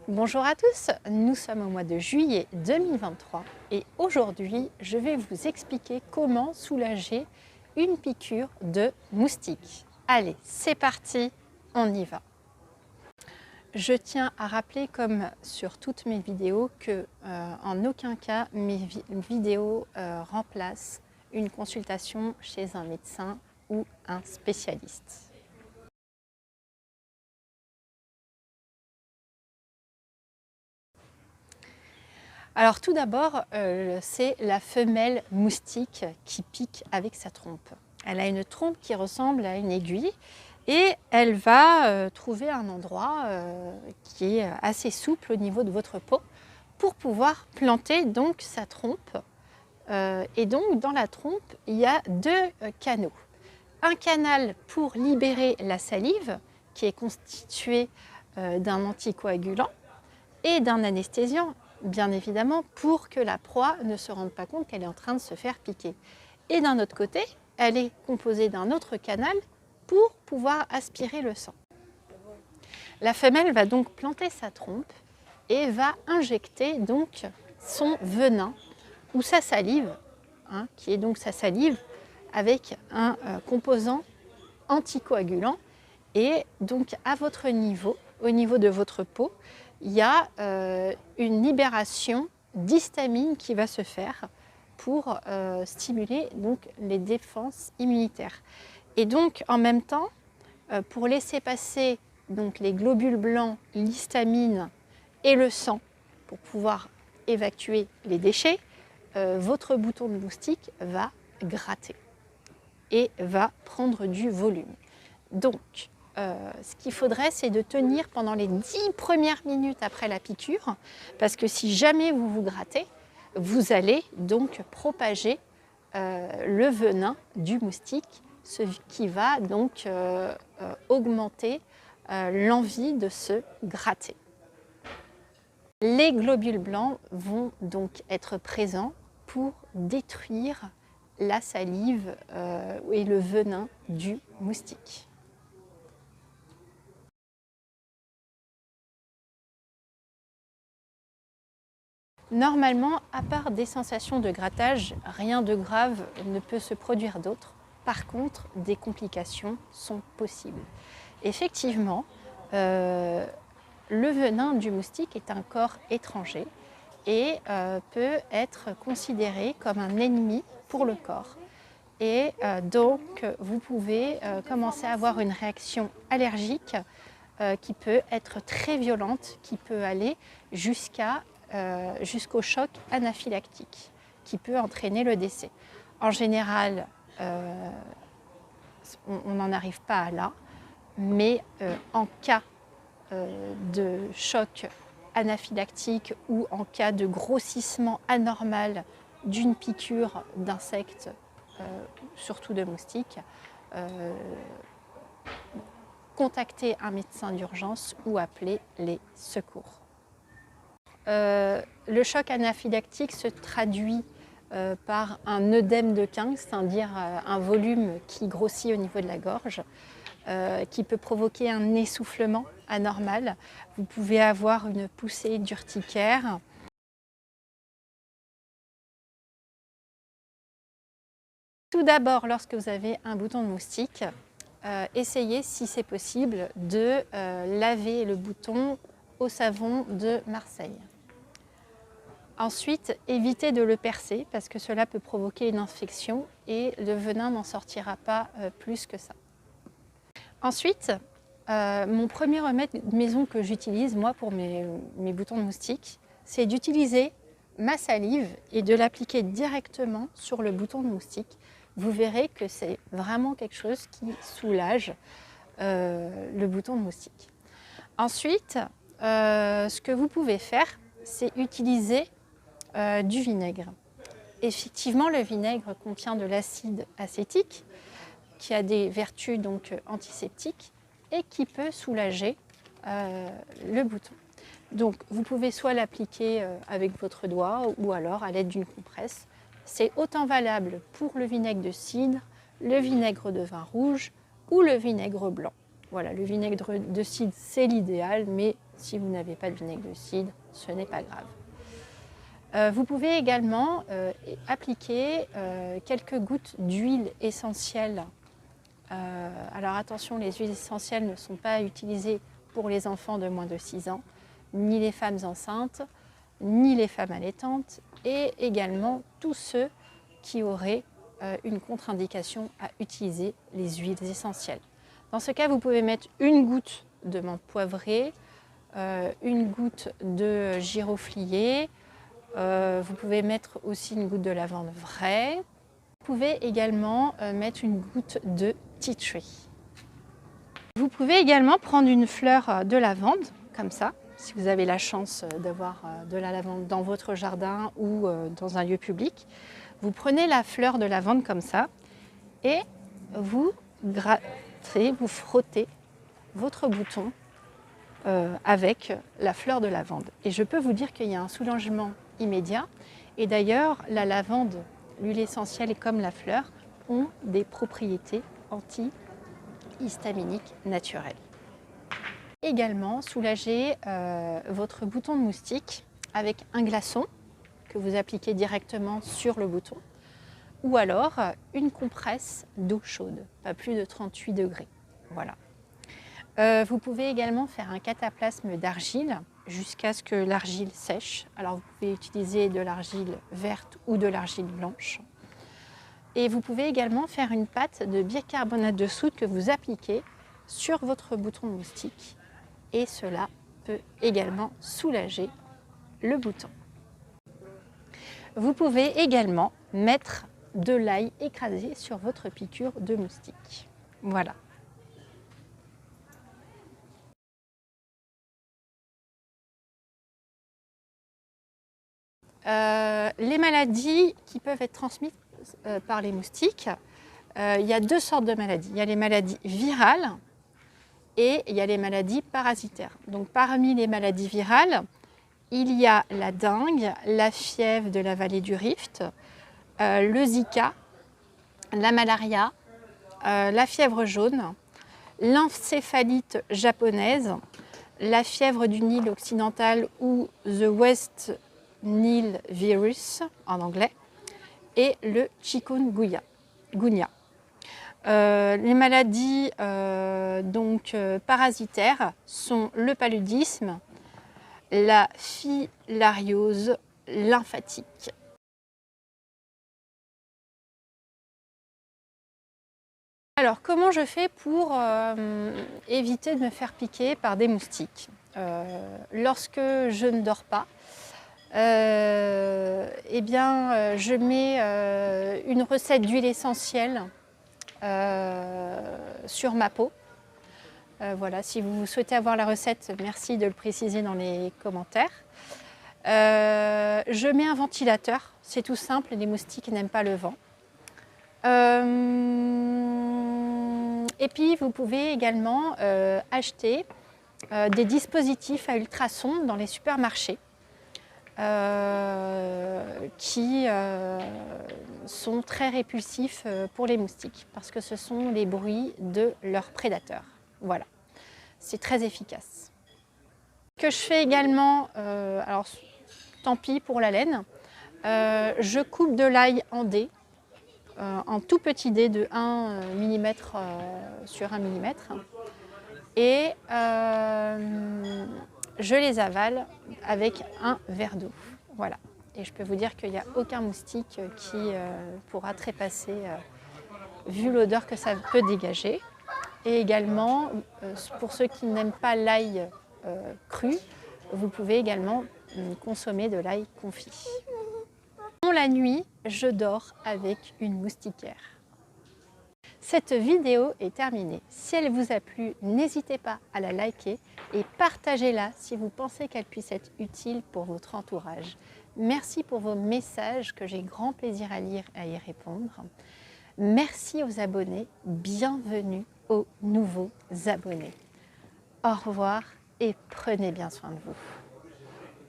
Bonjour à tous, nous sommes au mois de juillet 2023 et aujourd'hui je vais vous expliquer comment soulager une piqûre de moustique. Allez, c'est parti, on y va. Je tiens à rappeler, comme sur toutes mes vidéos, que en aucun cas mes vidéos remplacent une consultation chez un médecin ou un spécialiste. Alors tout d'abord, c'est la femelle moustique qui pique avec sa trompe. Elle a une trompe qui ressemble à une aiguille et elle va trouver un endroit qui est assez souple au niveau de votre peau pour pouvoir planter donc sa trompe. Et donc dans la trompe, il y a deux canaux. Un canal pour libérer la salive qui est constitué d'un anticoagulant et d'un anesthésiant, bien évidemment, pour que la proie ne se rende pas compte qu'elle est en train de se faire piquer. Et d'un autre côté, elle est composée d'un autre canal pour pouvoir aspirer le sang. La femelle va donc planter sa trompe et va injecter donc son venin ou sa salive, qui est donc sa salive avec un composant anticoagulant. Et donc à votre niveau, au niveau de votre peau, il y a une libération d'histamine qui va se faire pour stimuler donc les défenses immunitaires. Et donc en même temps, pour laisser passer donc les globules blancs, l'histamine et le sang pour pouvoir évacuer les déchets, votre bouton de moustique va gratter et va prendre du volume. Donc, ce qu'il faudrait, c'est de tenir pendant les 10 premières minutes après la piqûre, parce que si jamais vous vous grattez, vous allez donc propager le venin du moustique, ce qui va donc augmenter l'envie de se gratter. Les globules blancs vont donc être présents pour détruire la salive et le venin du moustique. Normalement, à part des sensations de grattage, rien de grave ne peut se produire d'autre. Par contre, des complications sont possibles. Effectivement, le venin du moustique est un corps étranger et peut être considéré comme un ennemi pour le corps. Et donc, vous pouvez commencer à avoir une réaction allergique qui peut être très violente, qui peut aller jusqu'au choc anaphylactique, qui peut entraîner le décès. En général, on n'en arrive pas à là, mais en cas de choc anaphylactique ou en cas de grossissement anormal d'une piqûre d'insectes, surtout de moustiques, contacter un médecin d'urgence ou appeler les secours. Le choc anaphylactique se traduit par un œdème de King, c'est-à-dire un volume qui grossit au niveau de la gorge, qui peut provoquer un essoufflement anormal. Vous pouvez avoir une poussée d'urticaire. Tout d'abord, lorsque vous avez un bouton de moustique, essayez, si c'est possible, de laver le bouton au savon de Marseille. Ensuite, évitez de le percer parce que cela peut provoquer une infection et le venin n'en sortira pas plus que ça. Ensuite, mon premier remède maison que j'utilise moi pour mes boutons de moustique, c'est d'utiliser ma salive et de l'appliquer directement sur le bouton de moustique. Vous verrez que c'est vraiment quelque chose qui soulage le bouton de moustique. Ensuite, ce que vous pouvez faire, c'est utiliser du vinaigre. Effectivement, le vinaigre contient de l'acide acétique qui a des vertus donc antiseptiques et qui peut soulager le bouton. Donc vous pouvez soit l'appliquer avec votre doigt ou alors à l'aide d'une compresse. C'est autant valable pour le vinaigre de cidre, le vinaigre de vin rouge ou le vinaigre blanc. Voilà, le vinaigre de cidre c'est l'idéal, mais Si vous n'avez pas de vinaigre de cidre, ce n'est pas grave. Vous pouvez également appliquer quelques gouttes d'huile essentielle. Alors attention, les huiles essentielles ne sont pas utilisées pour les enfants de moins de 6 ans, ni les femmes enceintes, ni les femmes allaitantes, et également tous ceux qui auraient une contre-indication à utiliser les huiles essentielles. Dans ce cas, vous pouvez mettre une goutte de menthe poivrée, une goutte de giroflier, vous pouvez mettre aussi une goutte de lavande vraie. Vous pouvez également mettre une goutte de tea tree. Vous pouvez également prendre une fleur de lavande, comme ça, si vous avez la chance d'avoir de la lavande dans votre jardin ou dans un lieu public. Vous prenez la fleur de lavande comme ça et vous grattez, vous frottez votre bouton avec la fleur de lavande. Et je peux vous dire qu'il y a un soulagement immédiat. Et d'ailleurs, la lavande, l'huile essentielle comme la fleur, ont des propriétés antihistaminiques naturelles. Également, soulagez votre bouton de moustique avec un glaçon que vous appliquez directement sur le bouton, ou alors une compresse d'eau chaude, pas plus de 38 degrés. Voilà. Vous pouvez également faire un cataplasme d'argile jusqu'à ce que l'argile sèche. Alors vous pouvez utiliser de l'argile verte ou de l'argile blanche. Et vous pouvez également faire une pâte de bicarbonate de soude que vous appliquez sur votre bouton de moustique. Et cela peut également soulager le bouton. Vous pouvez également mettre de l'ail écrasé sur votre piqûre de moustique. Voilà. Les maladies qui peuvent être transmises par les moustiques, il y a deux sortes de maladies. Il y a les maladies virales et il y a les maladies parasitaires. Donc parmi les maladies virales, il y a la dengue, la fièvre de la vallée du Rift, le Zika, la malaria, la fièvre jaune, l'encéphalite japonaise, la fièvre du Nil occidental ou the West Nile virus en anglais, et le chikungunya. Les maladies parasitaires sont le paludisme, la filariose lymphatique. Alors, comment je fais pour éviter de me faire piquer par des moustiques? Lorsque je ne dors pas, je mets une recette d'huile essentielle sur ma peau. Voilà, si vous souhaitez avoir la recette, merci de le préciser dans les commentaires. Je mets un ventilateur, c'est tout simple, les moustiques n'aiment pas le vent. Et puis vous pouvez également acheter des dispositifs à ultrasons dans les supermarchés qui sont très répulsifs pour les moustiques parce que ce sont les bruits de leurs prédateurs. Voilà, c'est très efficace. Ce que je fais également, alors tant pis pour la laine, je coupe de l'ail en dés, en tout petit dés de 1 mm sur 1 mm, et je les avale avec un verre d'eau. Voilà. Et je peux vous dire qu'il n'y a aucun moustique qui pourra trépasser vu l'odeur que ça peut dégager. Et également, pour ceux qui n'aiment pas l'ail cru, vous pouvez également consommer de l'ail confit. La nuit, je dors avec une moustiquaire. Cette vidéo est terminée. Si elle vous a plu, n'hésitez pas à la liker et partagez-la si vous pensez qu'elle puisse être utile pour votre entourage. Merci pour vos messages que j'ai grand plaisir à lire et à y répondre. Merci aux abonnés, bienvenue aux nouveaux abonnés. Au revoir et prenez bien soin de vous.